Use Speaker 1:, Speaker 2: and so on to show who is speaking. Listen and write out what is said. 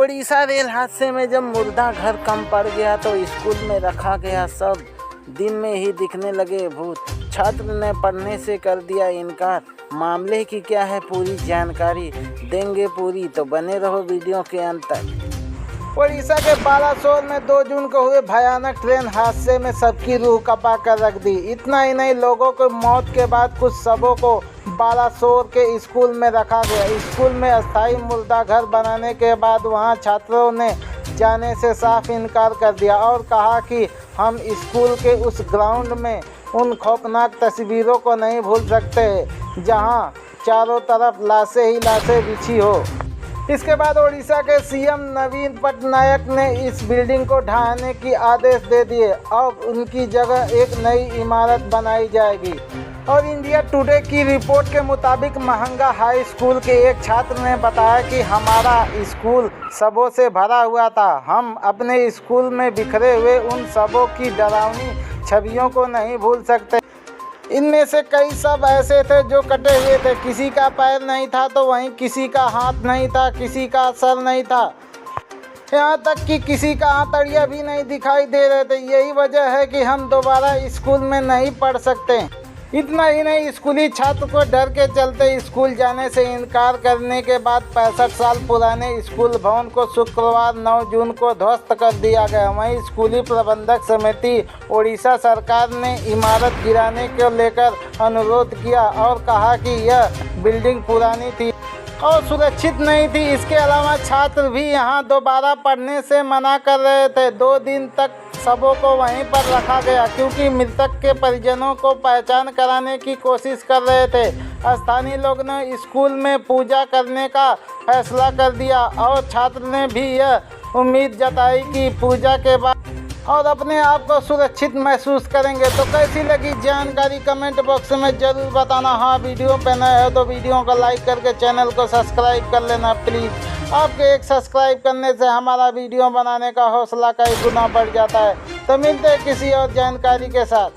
Speaker 1: Orissa rail हादसे में जब मुर्दा घर कम पड़ गया तो स्कूल में रखा गया सब दिन में ही दिखने लगे भूत। छात्र ने पढ़ने से कर दिया इनकार। मामले की क्या है पूरी जानकारी देंगे पूरी, तो बने रहो वीडियो के अंत तक। उड़ीसा के बालासोर में 2 जून को हुए भयानक ट्रेन हादसे में सबकी रूह कपा कर रख दी। इतना ही नहीं, लोगों को मौत के बाद कुछ शवों को बालासोर के स्कूल में रखा गया। स्कूल में अस्थायी मुर्दा घर बनाने के बाद वहां छात्रों ने जाने से साफ इनकार कर दिया और कहा कि हम स्कूल के उस ग्राउंड में उन खौफनाक तस्वीरों को नहीं भूल सकते जहां चारों तरफ लाशें ही लाशें बिछी हो। इसके बाद ओडिशा के सीएम नवीन पटनायक ने इस बिल्डिंग को ढहाने की आदेश दे दिए। अब उनकी जगह एक नई इमारत बनाई जाएगी। और इंडिया टुडे की रिपोर्ट के मुताबिक महंगा हाई स्कूल के एक छात्र ने बताया कि हमारा स्कूल शवों से भरा हुआ था। हम अपने स्कूल में बिखरे हुए उन शवों की डरावनी छवियों को नहीं भूल सकते। इनमें से कई सब ऐसे थे जो कटे हुए थे। किसी का पैर नहीं था तो वहीं किसी का हाथ नहीं था, किसी का सर नहीं था, यहाँ तक कि किसी का आंतड़िया भी नहीं दिखाई दे रहे थे। यही वजह है कि हम दोबारा स्कूल में नहीं पढ़ सकते। इतना ही नहीं, स्कूली छात्र को डर के चलते स्कूल जाने से इनकार करने के बाद 65 साल पुराने स्कूल भवन को शुक्रवार 9 जून को ध्वस्त कर दिया गया। वहीं स्कूली प्रबंधक समिति उड़ीसा सरकार ने इमारत गिराने को लेकर अनुरोध किया और कहा कि यह बिल्डिंग पुरानी थी और सुरक्षित नहीं थी। इसके अलावा छात्र भी यहां दोबारा पढ़ने से मना कर रहे थे। 2 दिन तक शवों को वहीं पर रखा गया क्योंकि मृतक के परिजनों को पहचान कराने की कोशिश कर रहे थे। स्थानीय लोग ने स्कूल में पूजा करने का फैसला कर दिया और छात्र ने भी यह उम्मीद जताई कि पूजा के बाद और अपने आप को सुरक्षित महसूस करेंगे। तो कैसी लगी जानकारी कमेंट बॉक्स में ज़रूर बताना। हाँ, वीडियो पे नए हो तो वीडियो को लाइक करके चैनल को सब्सक्राइब कर लेना प्लीज़। आपके एक सब्सक्राइब करने से हमारा वीडियो बनाने का हौसला कई गुना बढ़ जाता है। तो मिलते हैं किसी और जानकारी के साथ।